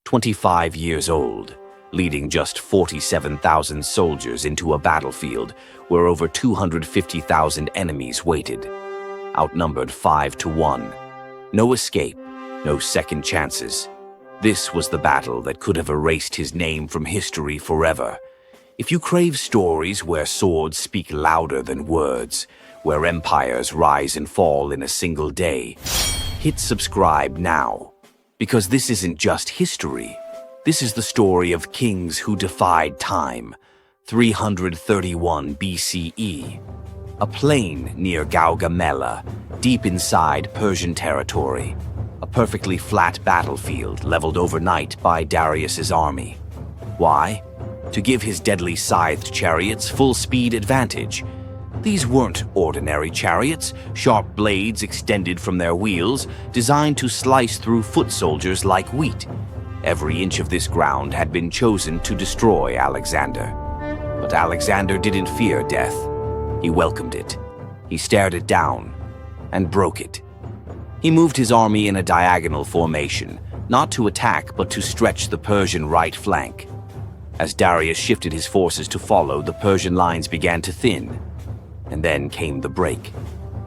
25 years old, leading just 47,000 soldiers into a battlefield where over 250,000 enemies waited. Outnumbered 5-1. No escape, no second chances. This was the battle that could have erased his name from history forever. If you crave stories where swords speak louder than words, where empires rise and fall in a single day, hit subscribe now. Because this isn't just history. This is the story of kings who defied time. 331 BCE. A plain near Gaugamela, deep inside Persian territory. A perfectly flat battlefield leveled overnight by Darius's army. Why? To give his deadly scythed chariots full speed advantage. These weren't ordinary chariots, sharp blades extended from their wheels, designed to slice through foot soldiers like wheat. Every inch of this ground had been chosen to destroy Alexander. But Alexander didn't fear death. He welcomed it. He stared it down and broke it. He moved his army in a diagonal formation, not to attack but to stretch the Persian right flank. As Darius shifted his forces to follow, the Persian lines began to thin. And then came the break.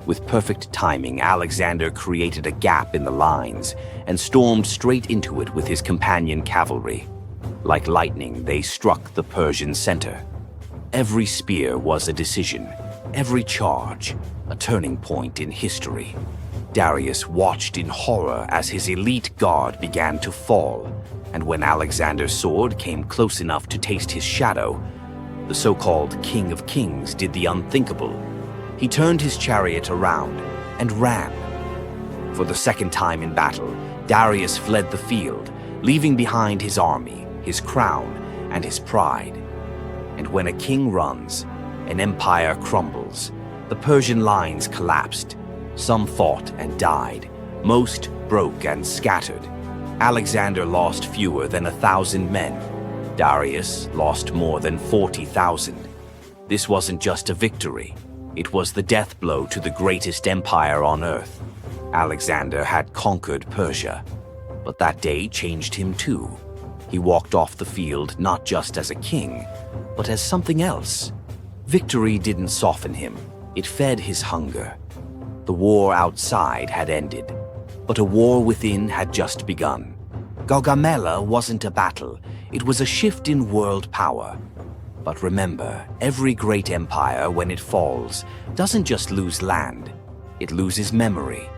With perfect timing, Alexander created a gap in the lines and stormed straight into it with his companion cavalry. Like lightning, they struck the Persian center. Every spear was a decision, every charge a turning point in history. Darius watched in horror as his elite guard began to fall, and when Alexander's sword came close enough to taste his shadow, the so-called King of Kings did the unthinkable. He turned his chariot around and ran. For the second time in battle, Darius fled the field, leaving behind his army, his crown, and his pride. And when a king runs, an empire crumbles. The Persian lines collapsed. Some fought and died. Most broke and scattered. Alexander lost fewer than 1,000 men. Darius lost more than 40,000. This wasn't just a victory. It was the death blow to the greatest empire on earth. Alexander had conquered Persia. But that day changed him too. He walked off the field not just as a king, but as something else. Victory didn't soften him. It fed his hunger. The war outside had ended, but a war within had just begun. Gaugamela wasn't a battle. It was a shift in world power. But remember, every great empire, when it falls, doesn't just lose land. It loses memory.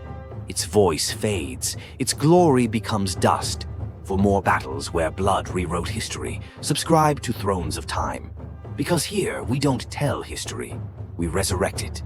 Its voice fades. Its glory becomes dust. For more battles where blood rewrote history, subscribe to Thrones of Time. Because here, we don't tell history. We resurrect it.